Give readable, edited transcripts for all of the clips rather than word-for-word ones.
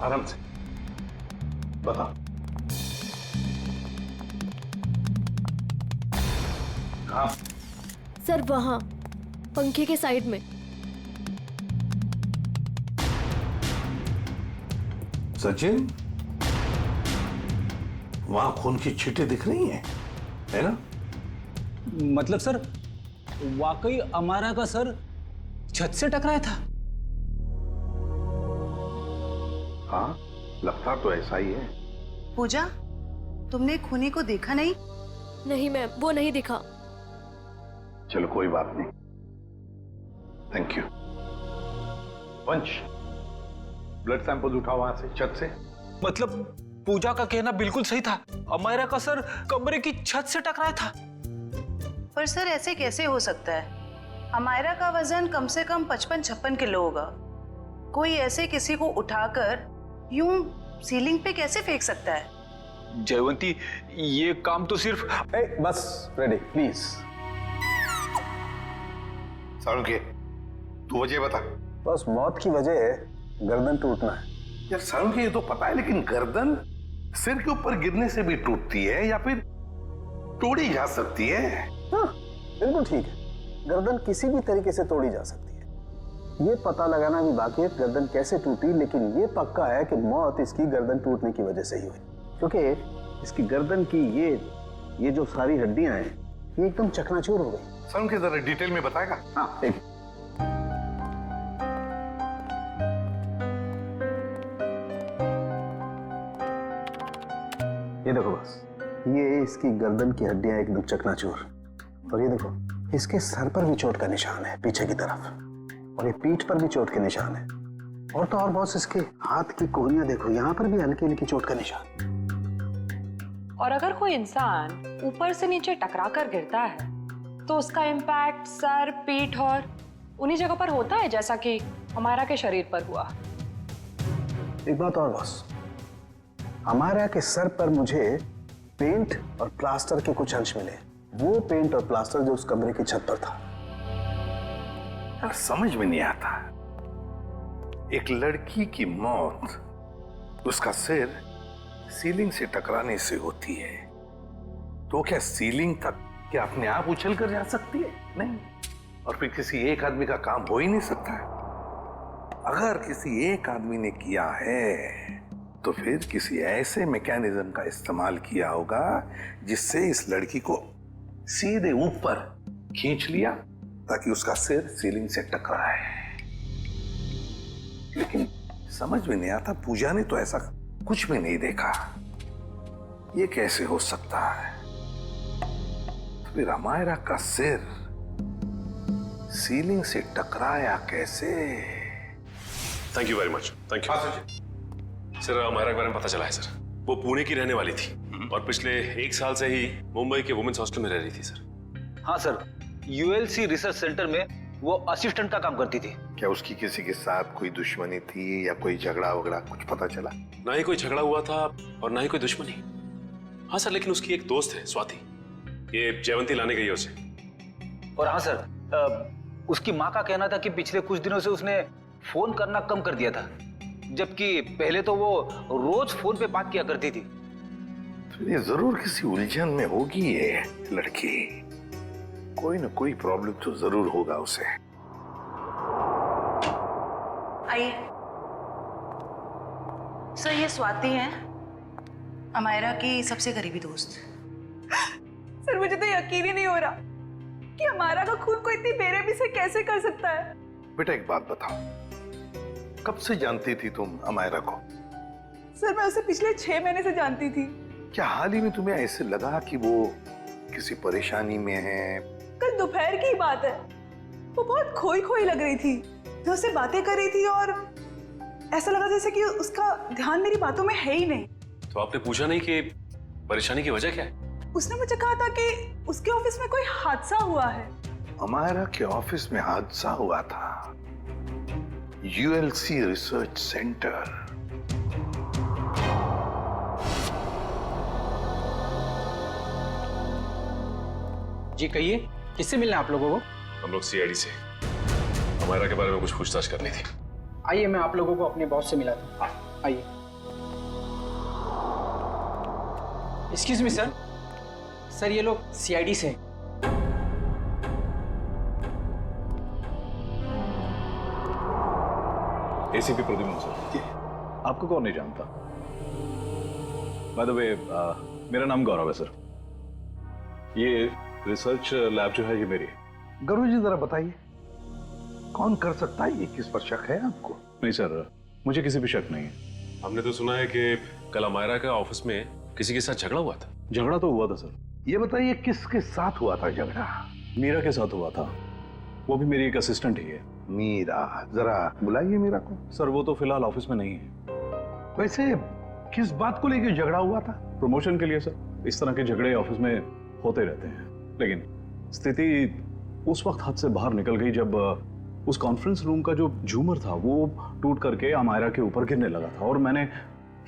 आराम से बता। कहाँ? सर वहां पंखे के साइड में। सचिन, वहां खून की छींटें दिख रही हैं, है ना? मतलब सर, वाकई अमारा का सर छत से टकराया था। हाँ, लगता तो ऐसा ही है। पूजा, तुमने खूनी को देखा नहीं? नहीं मैम, वो नहीं दिखा। चलो कोई बात नहीं, थैंक यू। वंश, ब्लड सैंपल उठाओ वहां से, छत से। मतलब पूजा का कहना बिल्कुल सही था, अमारा का सर कमरे की छत से टकराया था। पर सर ऐसे कैसे हो सकता है? अमायरा का वजन कम से कम 55-56 किलो होगा। कोई ऐसे किसी को उठाकर यूं सीलिंग पे कैसे फेंक सकता है? जयवंती, ये काम तो सिर्फ बस रेडी प्लीज। सारुण के, तू वजह बता। बस मौत की वजह है गर्दन टूटना है। यार सारुण के, ये तो पता है, लेकिन गर्दन सिर के ऊपर गिरने से भी टूटती है या फिर तोड़ी जा सकती है। हाँ बिल्कुल ठीक है, गर्दन किसी भी तरीके से तोड़ी जा सकती है। ये पता लगाना भी बाकी है गर्दन कैसे टूटी, लेकिन ये पक्का है कि मौत इसकी गर्दन टूटने की वजह से ही हुई, क्योंकि इसकी गर्दन की ये जो सारी हड्डियां हैं ये एकदम चकनाचूर हो गई। सारुण के, जरा डिटेल में बताएगा? हाँ एक ये देखो, बस ये इसकी गर्दन की हड्डियां एकदम चकनाचूर, और ये देखो इसके सर पर भी चोट का निशान है पीछे की तरफ, और ये पीठ पर भी चोट के निशान है, और तो और बॉस इसके हाथ की कोहनियां देखो, यहाँ पर भी हल्की हल्की चोट का निशान। और अगर कोई इंसान ऊपर से नीचे टकरा कर गिरता है तो उसका इम्पैक्ट सर, पीठ और उन्हीं जगह पर होता है जैसा कि हमारा के शरीर पर हुआ। एक बात और बॉस, हमारा के सर पर मुझे पेंट और प्लास्टर के कुछ अंश मिले, वो पेंट और प्लास्टर जो उस कमरे की छत पर था। यार समझ में नहीं आता, एक लड़की की मौत उसका सिर सीलिंग से टकराने से होती है, तो क्या सीलिंग तक क्या अपने आप उछल कर जा सकती है? नहीं। और फिर किसी एक आदमी का काम हो ही नहीं सकता है। अगर किसी एक आदमी ने किया है तो फिर किसी ऐसे मैकेनिज्म का इस्तेमाल किया होगा जिससे इस लड़की को सीधे ऊपर खींच लिया ताकि उसका सिर सीलिंग से टकराए। लेकिन समझ में नहीं आता, पूजा ने तो ऐसा कुछ भी नहीं देखा, ये कैसे हो सकता है? तो फिर अमायरा का सिर सीलिंग से टकराया कैसे? Thank you very much, thank you. Sir, हमारा के बारे में पता चला है सर, वो पुणे की रहने वाली थी और पिछले 1 साल से ही मुंबई के वुमेन्स हॉस्टल में रह रही थी सर। हाँ सर, यूएलसी रिसर्च सेंटर में वो असिस्टेंट का काम करती थी। क्या उसकी किसी के साथ कोई दुश्मनी थी या कोई झगड़ा वगड़ा कुछ पता चला? ना ही कोई झगड़ा हुआ था और ना ही कोई दुश्मनी। हाँ सर, लेकिन उसकी एक दोस्त है स्वाति, ये जयवंती लाने गई है उसे। और हाँ सर, उसकी माँ का कहना था कि पिछले कुछ दिनों से उसने फोन करना कम कर दिया था, जबकि पहले तो वो रोज फोन पे बात किया करती थी। तो ये जरूर किसी उलझन में होगी ये लड़की, कोई ना कोई प्रॉब्लम तो जरूर होगा उसे। आइए सर, ये स्वाति हैं, अमायरा की सबसे करीबी दोस्त। सर मुझे तो यकीन ही नहीं हो रहा कि हमारा का खून को इतनी बेरहमी से कैसे कर सकता है। बेटा एक बात बताओ, कब से जानती थी तुम अमायरा को? सर मैं उसे पिछले 6 महीने से जानती थी। क्या हाल ही में तुम्हें ऐसे लगा कि वो किसी परेशानी में है? कल दोपहर की बात है, वो बहुत खोई खोई लग रही थी, मैं उससे बातें कर रही थी और ऐसा लगा जैसे कि उसका ध्यान मेरी बातों में है ही नहीं। तो आपने पूछा नहीं कि परेशानी की वजह क्या है? उसने मुझे कहा था कि उसके ऑफिस में कोई हादसा हुआ है। अमायरा के ऑफिस में हादसा हुआ था, यूएलसी रिसर्च सेंटर। जी कहिए, किससे मिलना है आप लोगों को? हम लोग सीआईडी से हमारा के बारे में कुछ पूछताछ करनी थी। आइए मैं आप लोगों को अपने बॉस से मिला दूं। आइए। एक्सक्यूज मी सर, सर ये लोग सीआईडी से हैं। ACP Pradyuman sir. आपको कौन नहीं जानता? बाय द वे, मेरा नाम गौरव है सर। ये रिसर्च लैब जो है ये मेरी है। गुरु जी जरा बताइए, कौन कर सकता है ये? किस पर शक है आपको? नहीं सर, मुझे किसी भी शक नहीं है। हमने तो सुना है कि कल अमायरा का ऑफिस में किसी के साथ झगड़ा हुआ था। झगड़ा तो हुआ था सर। ये बताइए किसके साथ हुआ था झगड़ा? मीरा के साथ हुआ था। वो भी मेरी एक असिस्टेंट ही है। मीरा, जरा बुलाइए मीरा को। सर वो तो फिलहाल ऑफिस में नहीं है। वैसे किस बात को लेकर झगड़ा हुआ था? प्रमोशन के लिए सर। इस तरह के झगड़े ऑफिस में होते रहते हैं, लेकिन स्थिति उस वक्त हाथ से बाहर निकल गई जब उस कॉन्फ्रेंस रूम का जो झूमर था वो टूट करके अमायरा के ऊपर गिरने लगा था और मैंने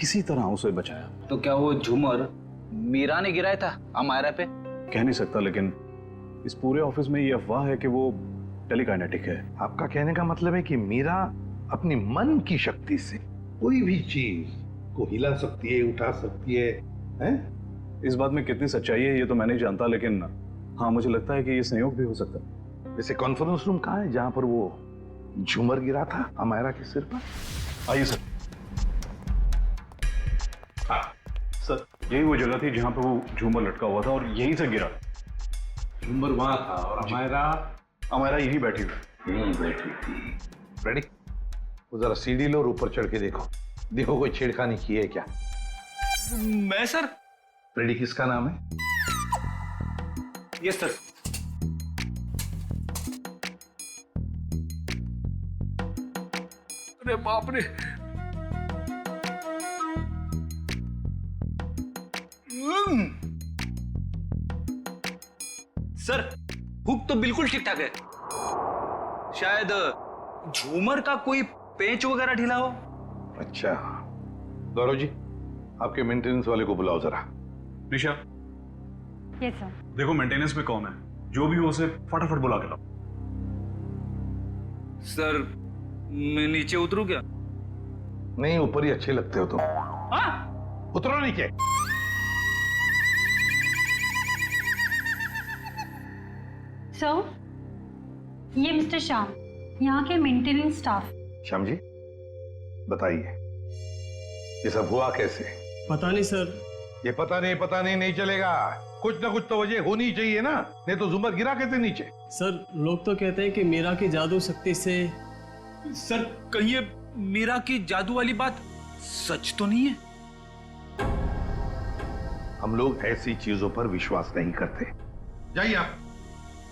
किसी तरह उसे बचाया। तो क्या वो झूमर मीरा ने गिराया था अमायरा पे? कह नहीं सकता, लेकिन इस पूरे ऑफिस में ये अफवाह है कि वो टेलीकाइनेटिक है। आपका कहने का मतलब है कि मीरा अपनी मन की शक्ति से कोई भी चीज को हिला सकती है, उठा सकती है, हैं? इस बात में कितनी सच्चाई है ये तो मैं नहीं जानता, लेकिन हाँ मुझे लगता है कि ये संयोग भी हो सकता है। वैसे कॉन्फ्रेंस रूम कहाँ है जहां पर वो झूमर गिरा था अमायरा के सिर पर? आइए सर। हाँ सर, यही वो जगह थी जहां पर वो झूमर लटका हुआ था और यहीं से गिरा। झूमर वहां था और अमायरा यहीं बैठी हुई। यहीं बैठी थी। रेडी? वो जरा सीढ़ी लो और ऊपर चढ़ के देखो, देखो कोई छेड़खानी की है क्या? मैं सर? रेडी, किसका नाम है? Yes sir. अरे बाप रे, सर हुक तो बिल्कुल ठीक ठाक है। शायद झूमर का कोई पेंच वगैरह ढीला हो। अच्छा, गौरव जी आपके मेंटेनेंस वाले को बुलाओ जरा। निशा, यस सर। देखो मेंटेनेंस में कौन है, जो भी हो उसे फटाफट बुला के लाओ। सर मैं नीचे उतरूं क्या? नहीं, ऊपर ही अच्छे लगते हो तुम। हाँ? उतरो नीचे। सर, ये मिस्टर श्याम, यहाँ के मेंटेनेंस स्टाफ। श्याम जी बताइए, ये सब हुआ कैसे? पता नहीं सर। ये पता नहीं नहीं चलेगा। कुछ ना कुछ तो वजह होनी चाहिए ना, नहीं तो झूमर गिरा कैसे नीचे? सर लोग तो कहते हैं कि मीरा की जादू शक्ति से। सर कहीं ये मीरा की जादू वाली बात सच तो नहीं है? हम लोग ऐसी चीजों पर विश्वास नहीं करते। जाइए आप।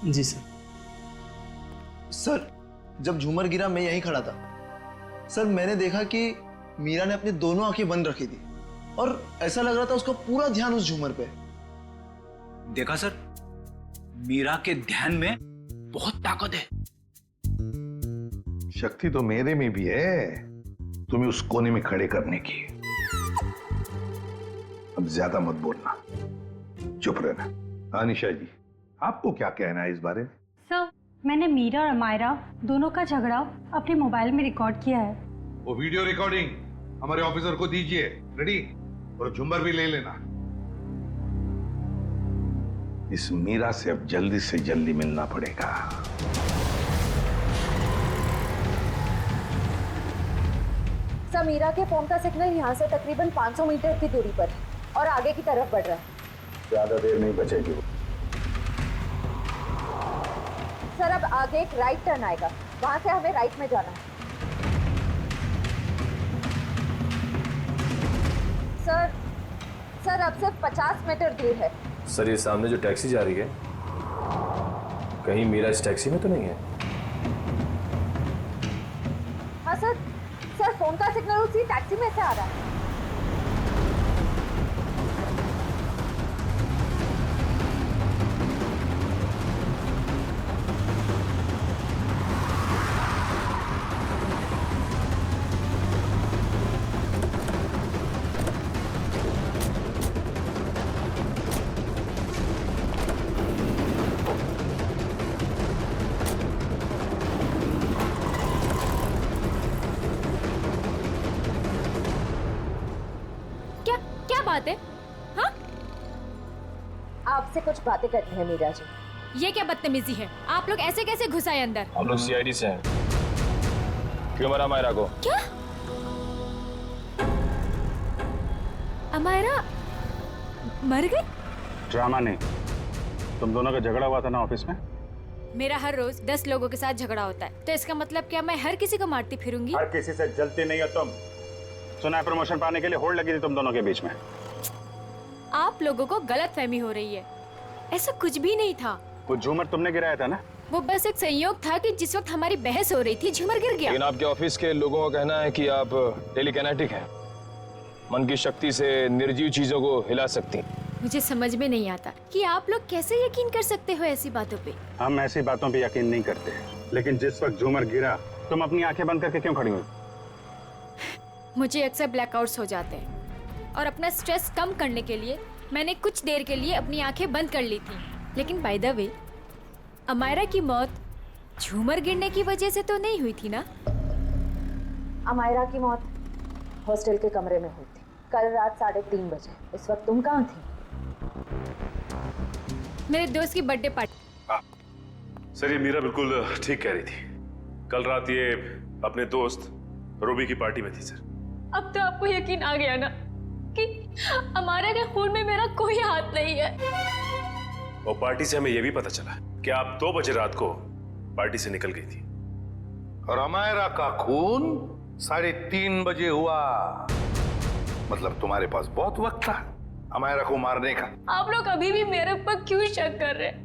जी सर। सर जब झूमर गिरा मैं यहीं खड़ा था सर। मैंने देखा कि मीरा ने अपनी दोनों आंखें बंद रखी थी और ऐसा लग रहा था उसका पूरा ध्यान उस झूमर पे। देखा सर, मीरा के ध्यान में बहुत ताकत है। शक्ति तो मेरे में भी है तुम्हें उस कोने में खड़े करने की। अब ज्यादा मत बोलना, चुप रहना। अनिशा जी आपको क्या कहना है इस बारे में? सर मैंने मीरा और अमायरा दोनों का झगड़ा अपने मोबाइल में रिकॉर्ड किया है। वो वीडियो रिकॉर्डिंग हमारे ऑफिसर को दीजिए। रेडी? और झुम्बर भी ले लेना। इस मीरा से अब जल्दी से जल्दी मिलना पड़ेगा। सर मीरा के फोन का सिग्नल यहाँ से तकरीबन 500 मीटर की दूरी पर है और आगे की तरफ बढ़ रहा है। ज्यादा देर नहीं बचेगी। सर अब आगे एक राइट टर्न आएगा, वहां से हमें राइट में जाना है। सर अब सिर्फ 50 मीटर दूर है। सर ये सामने जो टैक्सी जा रही है, कहीं मीरा इस टैक्सी में तो नहीं है? हाँ सर फोन का सिग्नल उसी टैक्सी में से आ रहा है। क्या बात है? हाँ? आपसे कुछ बातें करनी है मीरा जी। ये क्या बदतमीजी है? आप लोग ऐसे कैसे घुस आए अंदर? हम लोग सीआईडी से हैं। क्यों मरा अमायरा को? क्या? अमायरा मर गई? ड्रामा नहीं, तुम दोनों का झगड़ा हुआ था ना ऑफिस में? मेरा हर रोज 10 लोगों के साथ झगड़ा होता है, तो इसका मतलब क्या मैं हर किसी को मारती फिरूंगी? हर किसी से जलती नहीं हो तुम। सुना है प्रमोशन पाने के लिए होड़ लगी थी तुम दोनों के बीच में। आप लोगों को गलत फहमी हो रही है, ऐसा कुछ भी नहीं था। वो झूमर तुमने गिराया था ना? वो बस एक संयोग था कि जिस वक्त हमारी बहस हो रही थी झूमर गिर गया। लेकिन आपके ऑफिस के लोगों का कहना है कि आप टेलीकिनेटिक हैं, मन की शक्ति से निर्जीव चीजों को हिला सकती हैं। मुझे समझ में नहीं आता कि आप लोग कैसे यकीन कर सकते हो ऐसी बातों पे। हम ऐसी बातों पे यकीन नहीं करते, लेकिन जिस वक्त झूमर गिरा तुम अपनी आंखें बंद करके क्यों खड़ी हुई? मुझे अक्सर ब्लैकआउट्स हो जाते हैं और अपना स्ट्रेस कम करने के लिए मैंने कुछ देर के लिए अपनी आंखें बंद कर ली थी। लेकिन बाय द वे, अमायरा की मौत झूमर गिरने की वजह से तो नहीं हुई थी ना? अमायरा की मौत हॉस्टल के कमरे में हुई थी कल रात 3:30 बजे। इस वक्त तुम कहाँ थी? मेरे दोस्त की बर्थडे पार्टी। सर ये मीरा बिल्कुल ठीक कह रही थी। कल रात ये अपने दोस्त रूबी की पार्टी में थी सर। अब तो आपको यकीन आ गया ना कि अमायरा के खून में मेरा कोई हाथ नहीं है। और पार्टी से हमें यह भी पता चला कि आप 2 बजे रात को पार्टी से निकल गई थी। और अमायरा का खून 3:30 बजे हुआ। मतलब तुम्हारे पास बहुत वक्त था अमायरा को मारने का। आप लोग अभी भी मेरे ऊपर क्यों शक कर रहे हैं?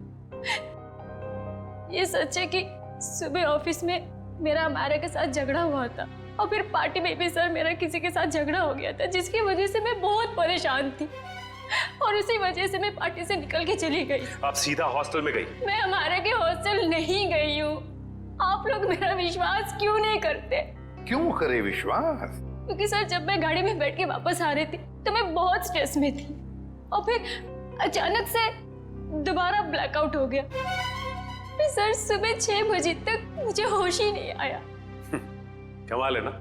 ये सच है कि सुबह ऑफिस में मेरा अमायरा के साथ झगड़ा हुआ था और फिर पार्टी में भी सर मेरा किसी के साथ झगड़ा हो गया था, जिसकी वजह से मैं बहुत परेशान थी और उसी वजह से मैं पार्टी से निकल के चली गई। आप सीधा हॉस्टल में गई? मैं अमायरा के हॉस्टल नहीं गई हूँ। आप लोग मेरा विश्वास क्यों नहीं करते? क्यों करे विश्वास? क्योंकि सर जब मैं गाड़ी में बैठ के वापस आ रही थी तो मैं बहुत स्ट्रेस में थी और फिर अचानक से दोबारा ब्लैकआउट हो गया। फिर सर सुबह 6 बजे तक मुझे होश ही नहीं आया। कमाल है ना,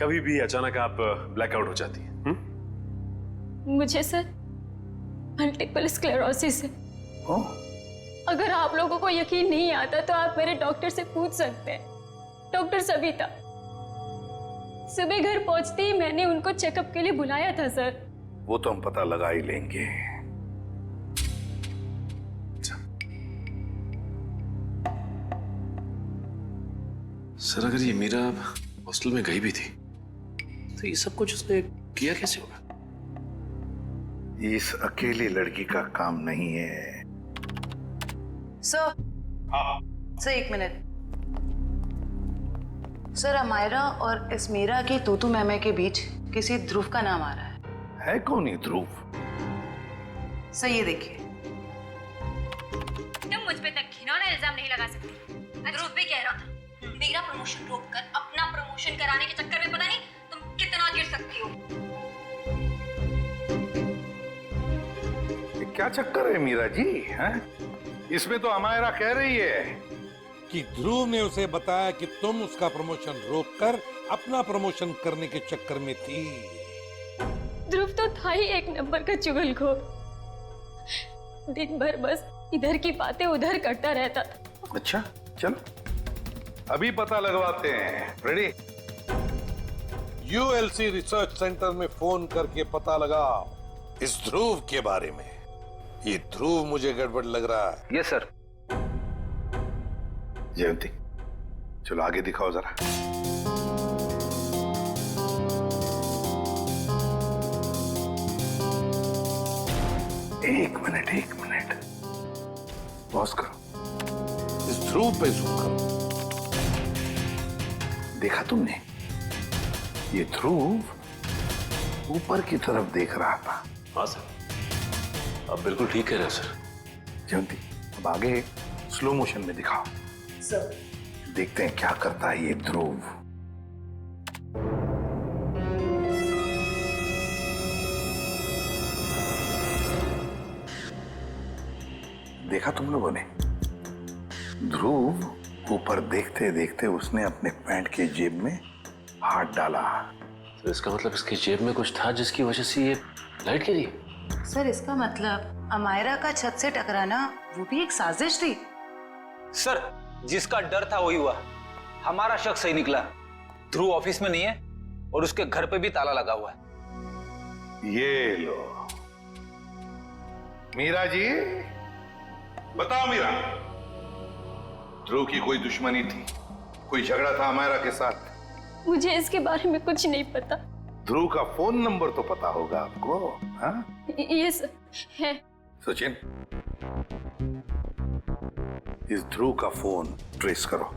कभी भी अचानक आप ब्लैकआउट हो जाती हैं। मुझे सर मल्टीपल स्क्लेरोसिस है। अगर आप लोगों को यकीन नहीं आता तो आप मेरे डॉक्टर से पूछ सकते हैं, डॉक्टर सविता। सुबह घर पहुंचते ही मैंने उनको चेकअप के लिए बुलाया था सर। वो तो हम पता लगा ही लेंगे। सर अगर ये मीरा हॉस्टल में गई भी थी तो ये सब कुछ उसने किया कैसे होगा? इस अकेली लड़की का काम नहीं है। Sir, sir 1 minute. Sir Amaira और इस मीरा की तूतू मैमे के बीच किसी ध्रुव का नाम आ रहा है कौन ये ध्रुव? सर ये देखिए। तुम मुझ पे तक घिनौना इल्जाम नहीं लगा सकती। ध्रुव भी कह रहा था मेरा प्रमोशन रोककर अपना प्रमोशन कराने के चक्कर में पता नहीं तुम कितना गिर सकती हो। ये क्या चक्कर है मीरा जी? हैं? इसमें तो अमायरा कह रही है कि ध्रुव ने उसे बताया कि तुम उसका प्रमोशन रोककर अपना प्रमोशन करने के चक्कर में थी। ध्रुव तो था ही एक नंबर का चुगलखोर। दिन भर बस इधर की बातें उधर करता रहता था। अच्छा चलो अभी पता लगवाते हैं। रेडी? यूएलसी रिसर्च सेंटर में फोन करके पता लगा इस ध्रुव के बारे में। ये ध्रुव मुझे गड़बड़ लग रहा है। Yes sir. जयंती चलो आगे दिखाओ जरा। एक मिनट पॉज करो। इस ध्रुव पे जूम करो। देखा तुमने? ये ध्रुव ऊपर की तरफ देख रहा था। हाँ सर, आप बिल्कुल ठीक कह रहे हो सर। जयंती अब आगे स्लो मोशन में दिखाओ। सर देखते हैं क्या करता है ये ध्रुव। देखा तुम लोगों ने? ध्रुव ऊपर देखते देखते उसने अपने पैंट के जेब में हाथ डाला। तो इसका मतलब इसकी जेब में कुछ था जिसकी वजह से ये लाइट गिरी? सर इसका मतलब अमायरा का छत से टकराना वो भी एक साजिश थी। सर जिसका डर था वही हुआ। हमारा शक सही निकला। ध्रुव ऑफिस में नहीं है और उसके घर पे भी ताला लगा हुआ है। ये लो मीरा जी, बताओ मीरा, ध्रुव की कोई दुश्मनी थी, कोई झगड़ा था अमायरा के साथ? मुझे इसके बारे में कुछ नहीं पता। ध्रुव का फोन नंबर तो पता होगा आपको? हाँ? ये है। सचिन, इस ध्रुव का फोन ट्रेस करो,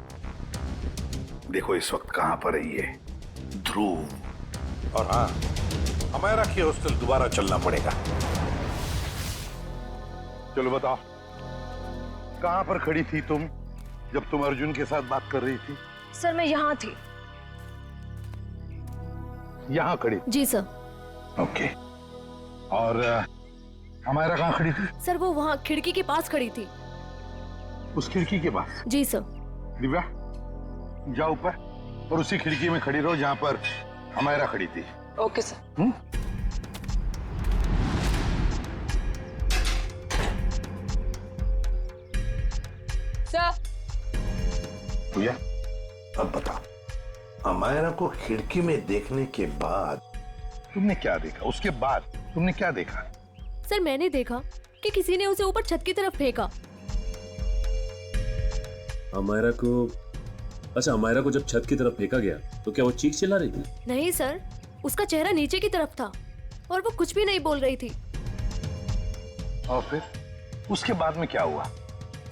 देखो इस वक्त कहां पर है ये ध्रुव। और हाँ, अमायरा की हॉस्टल दोबारा चलना पड़ेगा। चलो बताओ, कहां पर खड़ी थी तुम जब तुम अर्जुन के साथ बात कर रही थी? सर मैं यहाँ थी। यहां खड़ी? जी सर। ओके। और अमायरा कहां खड़ी थी? सर वो वहाँ खिड़की के पास खड़ी थी। उस खिड़की के पास? जी सर। दिव्या जाओ ऊपर और उसी खिड़की में खड़ी रहो जहां पर अमायरा खड़ी थी। Okay sir. सर। भैया अब बताओ, अमायरा को खिड़की में देखने के बाद तुमने क्या देखा? उसके बाद तुमने क्या देखा? सर मैंने देखा कि किसी ने उसे ऊपर छत की तरफ फेंका। अमायरा को, अच्छा अमायरा को जब छत की तरफ फेंका गया तो क्या वो चीख चिल्ला रही थी? नहीं सर, उसका चेहरा नीचे की तरफ था और वो कुछ भी नहीं बोल रही थी। और फिर उसके बाद में क्या हुआ?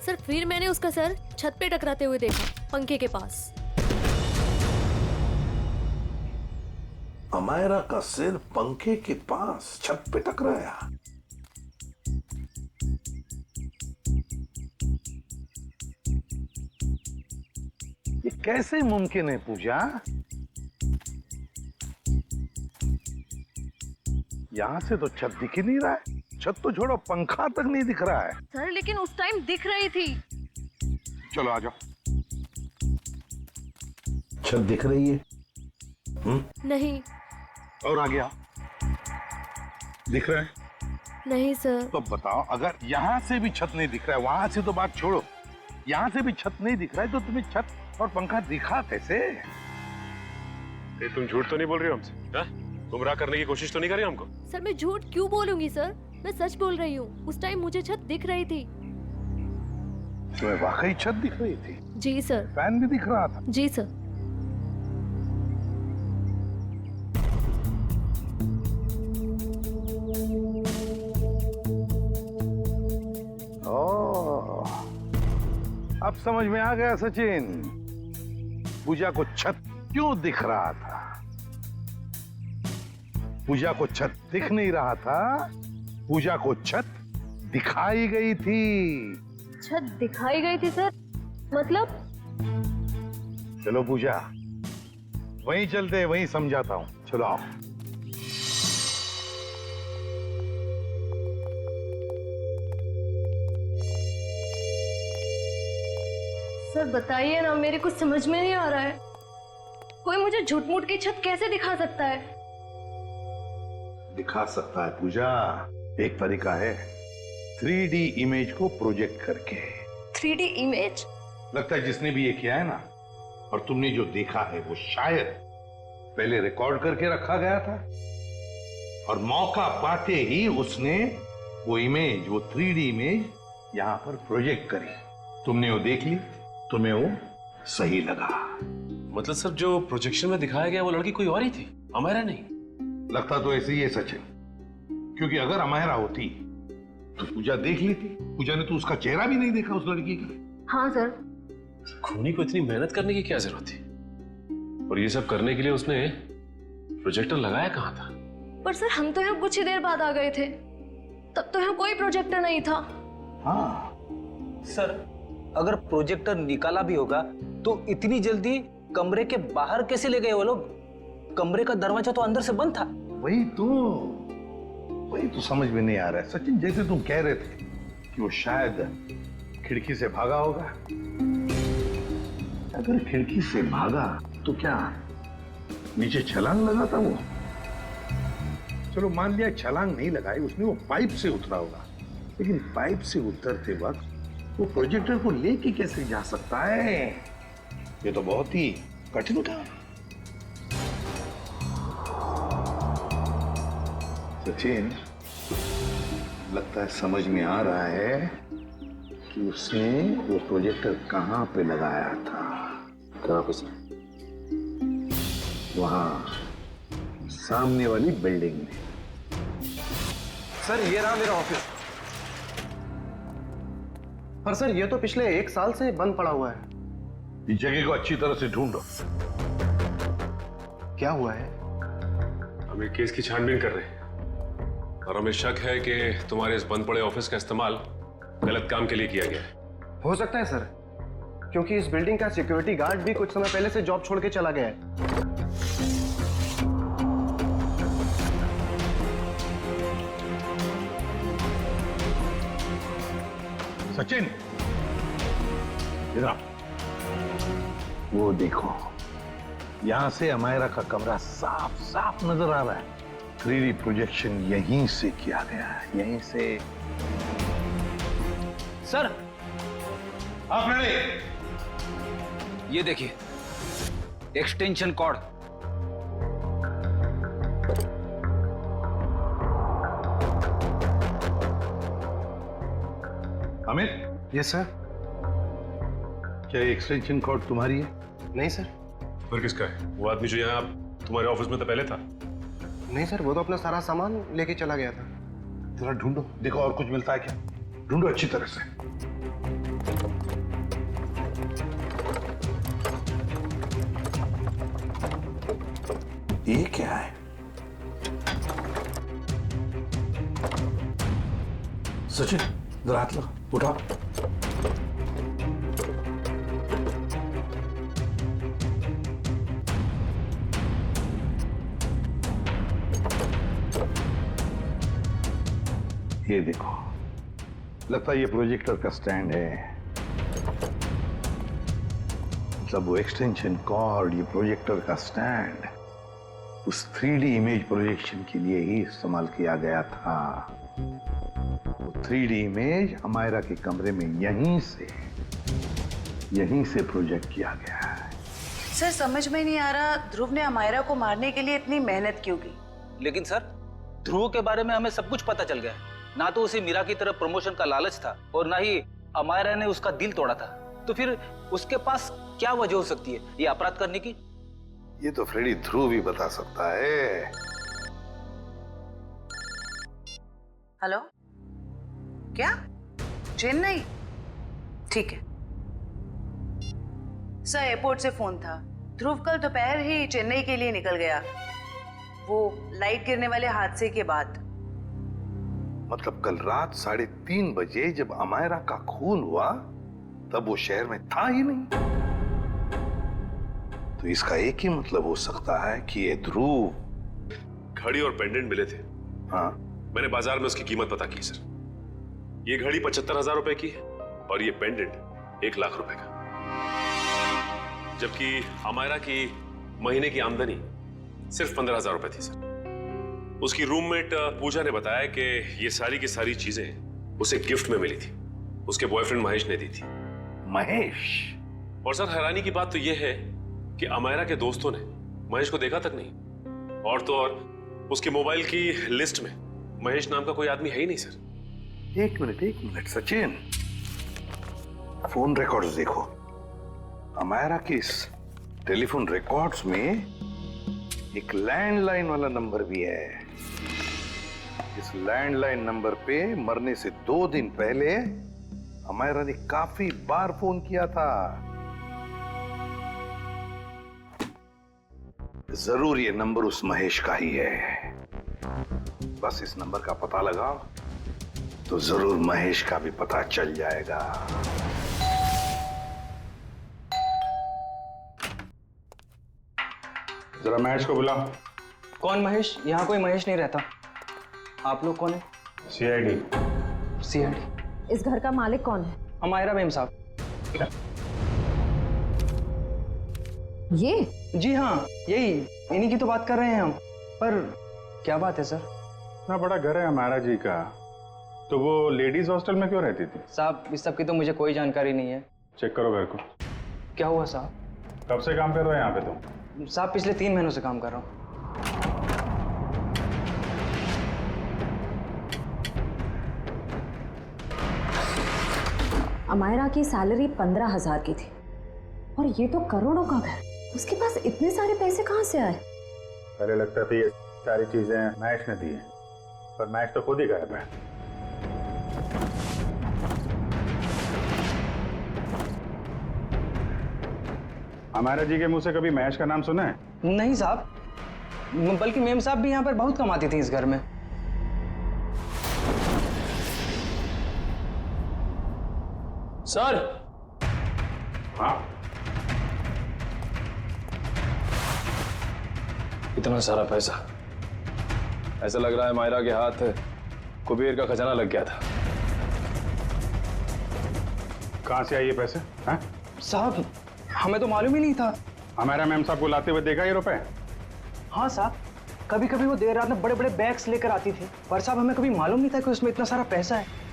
सर फिर मैंने उसका सर छत पे टकराते हुए देखा, पंखे के पास। अमायरा का सिर पंखे के पास छत पे टकराया। ये कैसे मुमकिन है पूजा? यहां से तो छत दिख ही नहीं रहा है। छत तो छोड़ो, पंखा तक नहीं दिख रहा है। सर लेकिन उस टाइम दिख रही थी। चलो आ जाओ। छत दिख रही है? नहीं। और आ गया? दिख रहा है? नहीं सर। तो बताओ, अगर यहां से भी छत नहीं दिख रहा है, वहां से तो बात छोड़ो, यहां से भी छत नहीं दिख रहा है, तो तुम्हें छत और पंखा दिखा कैसे? तुम झूठ तो नहीं बोल रही हो हमसे? हाँ? गुमराह करने की कोशिश तो नहीं कर रही हमको? सर मैं झूठ क्यों बोलूंगी सर, मैं सच बोल रही हूँ। उस टाइम मुझे छत दिख रही थी। तुम्हें वाकई छत दिख रही थी? जी सर। फैन भी दिख रहा था? जी सर। ओह, अब समझ में आ गया सचिन, पूजा को छत क्यों दिख रहा था। पूजा को छत दिख नहीं रहा था, पूजा को छत दिखाई गई थी। छत दिखाई गई थी सर? मतलब? चलो पूजा, वहीं चलते हैं, वहीं समझाता हूं। चलो आओ। सर बताइए ना, मेरे कुछ समझ में नहीं आ रहा है। कोई मुझे झूठ मूठ की छत कैसे दिखा सकता है? दिखा सकता है पूजा, एक तरीका है, 3D इमेज को प्रोजेक्ट करके। 3D image? लगता है जिसने भी ये किया है ना, और तुमने जो देखा है वो शायद पहले रिकॉर्ड करके रखा गया था, और मौका पाते ही उसने वो इमेज, वो 3D इमेज यहां पर प्रोजेक्ट करी। तुमने वो देख ली, तुम्हें वो सही लगा। मतलब सर जो प्रोजेक्शन में दिखाया गया वो लड़की कोई और ही थी, अमायरा नहीं? लगता तो ऐसे ही है सचिन, क्योंकि अगर अमायरा होती तो पूजा देख लेती। पूजा ने तो उसका चेहरा भी नहीं देखा उस लड़की का। हाँ सर। खूनी को इतनी मेहनत करने की क्या जरूरत थी? और ये सब करने के लिए उसने प्रोजेक्टर लगाया कहाँ था? पर सर हम तो यहाँ कुछ ही देर बाद आ गए थे, तब तो यहाँ कोई प्रोजेक्टर नहीं था। हाँ सर, अगर प्रोजेक्टर निकाला भी होगा तो इतनी जल्दी कमरे के बाहर कैसे ले गए वो लोग? कमरे का दरवाजा तो अंदर से बंद था। वही तो समझ में नहीं आ रहा है सचिन। जैसे तुम कह रहे थे कि वो शायद खिड़की से भागा होगा, अगर खिड़की से भागा तो क्या नीचे छलांग लगा था वो? चलो मान लिया छलांग नहीं लगाई उसने, वो पाइप से उतरा होगा, लेकिन पाइप से उतरते वक्त वो प्रोजेक्टर को लेके कैसे जा सकता है? ये तो बहुत ही कठिन काम है। सचिन, लगता है समझ में आ रहा है कि उसने वो प्रोजेक्टर कहां पे लगाया था। कहां पे सर? वहां सामने वाली बिल्डिंग में। सर ये रहा मेरा ऑफिस। पर सर ये तो पिछले 1 साल से बंद पड़ा हुआ है। इस जगह को अच्छी तरह से ढूंढो। क्या हुआ है? हम एक केस की छानबीन कर रहे हैं और हमें शक है कि तुम्हारे इस बंद पड़े ऑफिस का इस्तेमाल गलत काम के लिए किया गया है। हो सकता है सर, क्योंकि इस बिल्डिंग का सिक्योरिटी गार्ड भी कुछ समय पहले से जॉब छोड़ के चला गया है। सचिन, इधर वो देखो, यहां से अमायरा का कमरा साफ साफ नजर आ रहा है। 3D प्रोजेक्शन यहीं से किया गया है, यहीं से। सर, आप रेडी? ये देखिए, extension cord. Amit. Yes sir. क्या ये एक्सटेंशन कॉर्ड तुम्हारी है? नहीं सर। फिर किसका है? वो आदमी जो यहाँ तुम्हारे ऑफिस में तो पहले था। नहीं सर, वो तो अपना सारा सामान लेके चला गया था। जरा ढूंढो, देखो और कुछ मिलता है क्या। ढूंढो अच्छी तरह से। ये क्या है? सचिन, जरा हाथ लगा, उठाओ। ये देखो, लगता है ये प्रोजेक्टर का स्टैंड है। मतलब वो एक्सटेंशन कॉर्ड, ये प्रोजेक्टर का स्टैंड उस 3D इमेज प्रोजेक्शन के लिए ही इस्तेमाल किया गया था। वो 3D इमेज अमायरा के कमरे में यहीं से प्रोजेक्ट किया गया है। सर समझ में नहीं आ रहा, ध्रुव ने अमायरा को मारने के लिए इतनी मेहनत क्यों की? लेकिन सर, ध्रुव के बारे में हमें सब कुछ पता चल गया। ना तो उसे मीरा की तरफ प्रमोशन का लालच था और ना ही अमायरा ने उसका दिल तोड़ा था। तो फिर उसके पास क्या वजह हो सकती है ये अपराध करने की? ये तो फ्रेडी ध्रुव ही बता सकता है। हेलो, क्या? चेन्नई? ठीक है सर, एयरपोर्ट से फोन था। ध्रुव कल दोपहर ही चेन्नई के लिए निकल गया, वो लाइट गिरने वाले हादसे के बाद। मतलब कल रात 3:30 बजे जब अमायरा का खून हुआ तब वो शहर में था ही नहीं। तो इसका एक ही मतलब हो सकता है कि ये ध्रुव। घड़ी और पेंडेंट मिले थे। हाँ, मैंने बाजार में उसकी कीमत पता की सर। ये घड़ी 75,000 रुपए की है और ये पेंडेंट 1 लाख रुपए का। जबकि अमायरा की महीने की आमदनी सिर्फ 15,000 रुपए थी सर। उसकी रूममेट पूजा ने बताया कि ये सारी की सारी चीजें उसे गिफ्ट में मिली थी, उसके बॉयफ्रेंड महेश ने दी थी। महेश? और सर हैरानी की बात तो यह है कि अमायरा के दोस्तों ने महेश को देखा तक नहीं, और तो और उसके मोबाइल की लिस्ट में महेश नाम का कोई आदमी है ही नहीं सर। एक मिनट सचिन, फोन रिकॉर्ड्स देखो। अमायरा के इस टेलीफोन रिकॉर्ड्स में एक लैंडलाइन वाला नंबर भी है। इस लैंडलाइन नंबर पे मरने से 2 दिन पहले अमायरा ने काफी बार फोन किया था। जरूर ये नंबर उस महेश का ही है। बस इस नंबर का पता लगाओ तो जरूर महेश का भी पता चल जाएगा। जरा महेश को बुलाओ। कौन महेश? यहाँ कोई महेश नहीं रहता। आप लोग कौन है? सीआईडी। इस घर का मालिक कौन है? अमायरा बेगम साहब। ये? जी हाँ, यही, इन्हीं की तो बात कर रहे हैं हम। पर क्या बात है सर? इतना बड़ा घर है हमारा जी का, तो वो लेडीज हॉस्टल में क्यों रहती थी? साहब इस सब की तो मुझे कोई जानकारी नहीं है। चेक करो घर को। क्या हुआ साहब? कब से काम कर रहे हो यहाँ पे तुम? साहब पिछले 3 महीनों से काम कर रहा हूँ। अमायरा की सैलरी 15,000 की थी और ये तो करोड़ों का घर, उसके पास इतने सारे पैसे कहाँ से आए? पहले लगता था ये सारी चीजें मैच ने दी है, पर मैच तो खुद ही गायब है। हमारा जी के मुंह से कभी मैच का नाम सुना है? नहीं साहब, बल्कि मेम साहब भी यहाँ पर बहुत कमाती थी इस घर में। सर। हाँ, इतना सारा पैसा, ऐसा लग रहा है मायरा के हाथ कुबेर का खजाना लग गया था। कहाँ से आए ये पैसे? हैं? साहब हमें तो मालूम ही नहीं था। हमारा मैम साहब को लाते हुए देखा ये रुपए? हाँ साहब, कभी कभी वो देर रात में बड़े बड़े बैग्स लेकर आती थी, पर साहब हमें कभी मालूम नहीं था कि उसमें इतना सारा पैसा है।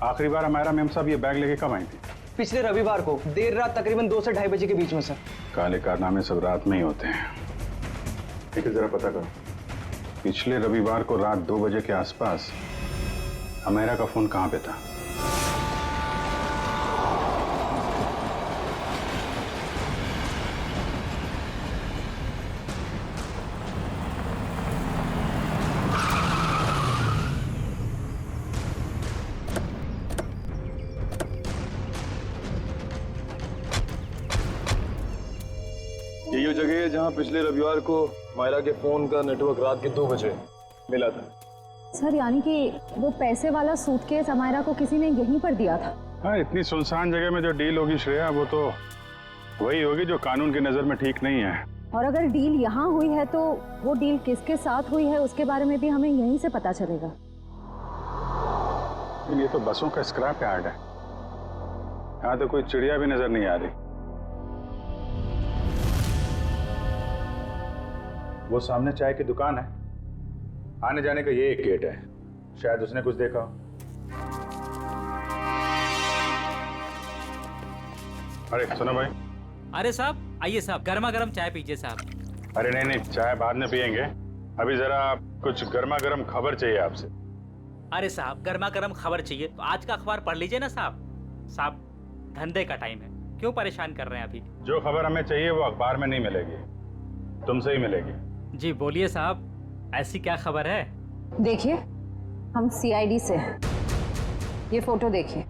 आखिरी बार हमारा मैम साहब ये बैग लेके कब आई थी? पिछले रविवार को देर रात तकरीबन 2 से 2:30 बजे के बीच में सर। काले कारनामे सब रात में ही होते हैं। लेकिन जरा पता करो, पिछले रविवार को रात 2 बजे के आसपास अमेरा का फोन कहाँ पे था? यही वो जगह है जहाँ पिछले रविवार को मायरा के फोन का नेटवर्क रात के 2 बजे मिला था। सर यानी कि वो पैसे वाला सूटकेस अमायरा को किसी ने यहीं पर दिया था? हाँ, इतनी सुनसान जगह में जो डील होगी श्रेया, वो तो वही होगी जो कानून की नजर में ठीक नहीं है। और अगर डील यहाँ हुई है तो वो डील किसके साथ हुई है उसके बारे में भी हमें यहीं से पता चलेगा। ये तो बसों का स्क्रैप यार्ड है, यहाँ तो कोई चिड़िया भी नजर नहीं आ रही। वो सामने चाय की दुकान है, आने जाने का ये एक गेट है, शायद उसने कुछ देखा हो। अरे सुनो भाई। अरे साहब आइए साहब, गर्मा गर्म चाय पीजिए साहब। अरे नहीं नहीं, चाय बाद में पियेंगे, अभी जरा कुछ गर्मा गर्म खबर चाहिए आपसे। अरे साहब गर्मा गर्म खबर चाहिए तो आज का अखबार पढ़ लीजिए ना साहब। साहब धंधे का टाइम है, क्यों परेशान कर रहे हैं अभी? जो खबर हमें चाहिए वो अखबार में नहीं मिलेगी, तुमसे ही मिलेगी। जी बोलिए साहब, ऐसी क्या खबर है? देखिए, हम सीआईडी से हैं। ये फोटो देखिए,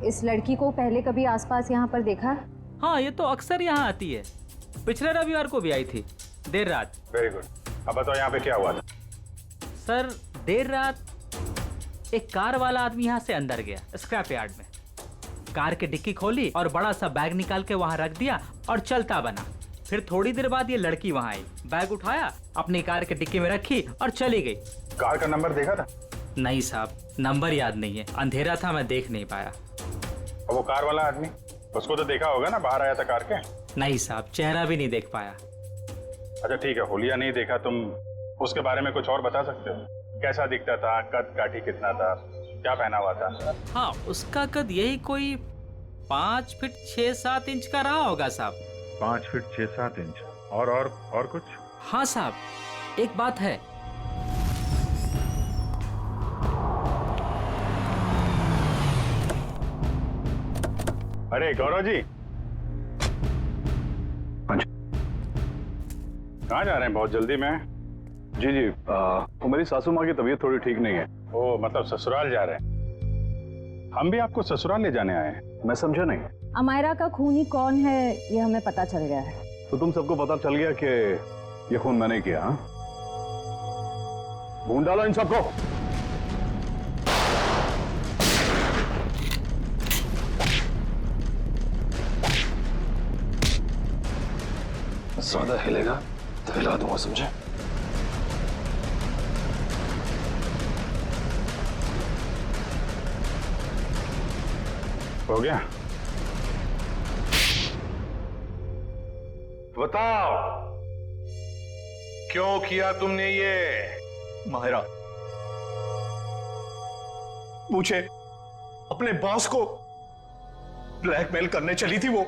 इस लड़की को पहले कभी आसपास यहाँ पर देखा है? हाँ, ये तो अक्सर यहाँ आती है, पिछले रविवार को भी आई थी देर रात। वेरी गुड, अब बताओ यहाँ पे क्या हुआ था? सर देर रात एक कार वाला आदमी यहाँ से अंदर गया स्क्रैप यार्ड में, कार की डिक्की खोली और बड़ा सा बैग निकाल के वहाँ रख दिया और चलता बना। फिर थोड़ी देर बाद ये लड़की वहाँ आई, बैग उठाया, अपनी कार के डिक्की में रखी और चली गई। कार का नंबर देखा था? नहीं साहब, नंबर याद नहीं है, अंधेरा था, मैं देख नहीं पाया। और वो कार वाला आदमी, उसको तो देखा होगा ना, बाहर आया था कार के? नहीं साहब, चेहरा भी नहीं देख पाया। अच्छा ठीक है, होलिया नहीं देखा, तुम उसके बारे में कुछ और बता सकते हो? कैसा दिखता था, कद काठी कितना था, क्या पहना हुआ था? हाँ, उसका कद यही कोई 5 फीट 6-7 इंच का रहा होगा साहब। 5 फीट 6-7 इंच। और कुछ? हाँ साहब, एक बात है। अरे गौरव जी, कहाँ जा रहे हैं बहुत जल्दी में? जी वो मेरी सासू माँ की तबीयत थोड़ी ठीक नहीं है। ओ मतलब ससुराल जा रहे हैं? हम भी आपको ससुराल ले जाने आए हैं। मैं समझा नहीं। अमायरा का खूनी कौन है ये हमें पता चल गया है। तो तुम सबको पता चल गया कि ये खून मैंने किया? हाँ, ढूंढ डालो इन सबको। ज्यादा हिलेगा तो हिला दूंगा, समझे? हो गया? बताओ क्यों किया तुमने ये? माहिरा मुझे अपने बॉस को ब्लैकमेल करने चली थी। वो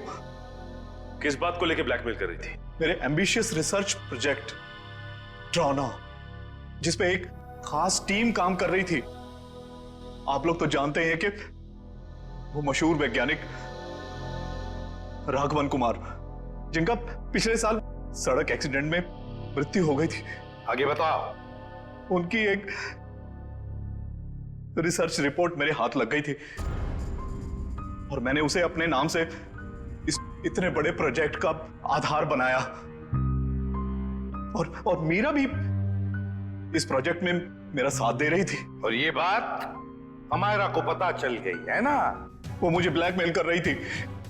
किस बात को लेके ब्लैकमेल कर रही थी? मेरे एम्बिशियस रिसर्च प्रोजेक्ट ड्रोना, जिसपे एक खास टीम काम कर रही थी। आप लोग तो जानते हैं कि वो मशहूर वैज्ञानिक राघवन कुमार, जिनका पिछले साल सड़क एक्सीडेंट में मृत्यु हो गई थी। आगे बताओ। उनकी एक रिसर्च रिपोर्ट मेरे हाथ लग गई थी और मैंने उसे अपने नाम से इस इतने बड़े प्रोजेक्ट का आधार बनाया। और मीरा भी इस प्रोजेक्ट में मेरा साथ दे रही थी। और ये बात अमायरा को पता चल गई है ना? वो मुझे ब्लैकमेल कर रही थी,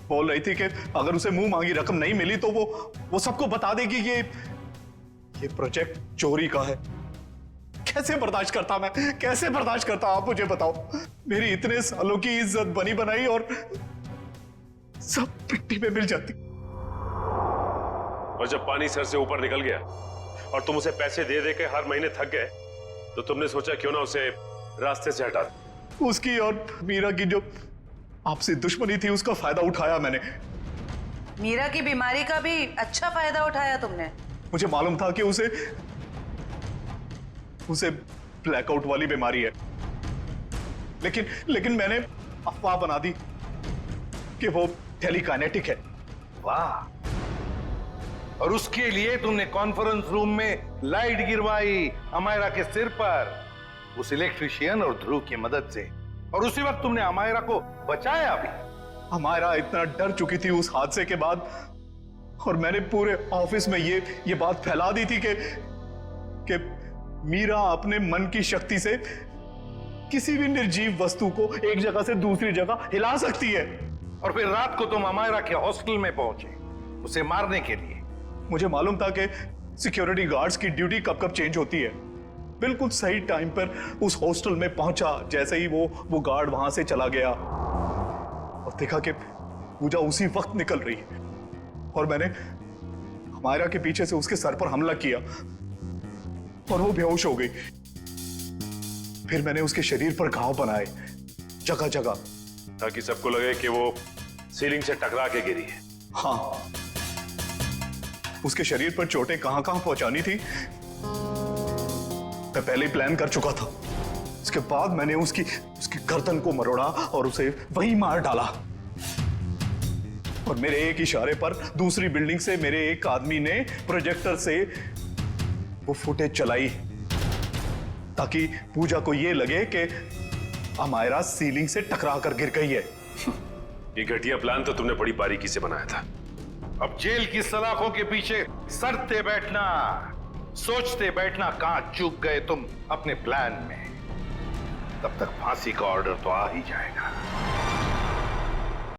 बोल रही थी कि अगर उसे मुंह मांगी रकम नहीं मिली तो वो सबको बता देगी कि ये प्रोजेक्ट चोरी का है। कैसे बर्दाश्त करता मैं, कैसे बर्दाश्त करता? आप मुझे बताओ। मेरी इतने सालों की इज्जत बनी बनाई और सब मिट्टी में मिल जाती। और जब पानी सर से ऊपर निकल गया और तुम उसे पैसे दे के हर महीने थक गए, तो तुमने सोचा क्यों ना उसे रास्ते से हटा दे। उसकी और मीरा की जो आपसे दुश्मनी थी, उसका फायदा उठाया मैंने। मीरा की बीमारी का भी अच्छा फायदा उठाया तुमने। मुझे मालूम था कि उसे ब्लैकआउट वाली बीमारी है, लेकिन मैंने अफवाह बना दी कि वो टेलीकाइनेटिक है। वाह! और उसके लिए तुमने कॉन्फ्रेंस रूम में लाइट गिरवाई अमायरा के सिर पर, उस इलेक्ट्रिशियन और ध्रुव की मदद से। और उसी वक्त तुमने अमायरा को बचाया भी। अमायरा इतना डर चुकी थी उस हादसे के बाद, और मैंने पूरे ऑफिस में ये बात फैला दी थी कि मीरा अपने मन की शक्ति से किसी भी निर्जीव वस्तु को एक जगह से दूसरी जगह हिला सकती है। और फिर रात को तुम अमायरा के हॉस्टल में पहुंचे उसे मारने के लिए। मुझे मालूम था कि सिक्योरिटी गार्ड्स की ड्यूटी कब कब चेंज होती है। बिल्कुल सही टाइम पर उस हॉस्टल में पहुंचा। जैसे ही वो गार्ड वहां से चला गया और देखा कि पूजा उसी वक्त निकल रही है, और मैंने अमायरा के पीछे से उसके सर पर हमला किया और वो बेहोश हो गई। फिर मैंने उसके शरीर पर घाव बनाए जगह जगह, ताकि सबको लगे कि वो सीलिंग से टकरा के गिरी है। हाँ, उसके शरीर पर चोटें कहां पहुंचानी थी मैं पहले ही प्लान कर चुका था। उसके बाद मैंने उसकी गर्दन को मरोड़ा और उसे वहीं मार डाला। और मेरे एक इशारे पर दूसरी बिल्डिंग से मेरे एक आदमी ने प्रोजेक्टर से वो फुटेज चलाई, ताकि पूजा को ये लगे कि अमायरा सीलिंग से टकरा कर गिर गई है। ये घटिया प्लान तो तुमने बड़ी बारीकी से बनाया था। अब जेल की सलाखों के पीछे सरते बैठना, सोचते बैठना कहां चूक गए तुम अपने प्लान में। तब तक फांसी का ऑर्डर तो आ ही जाएगा।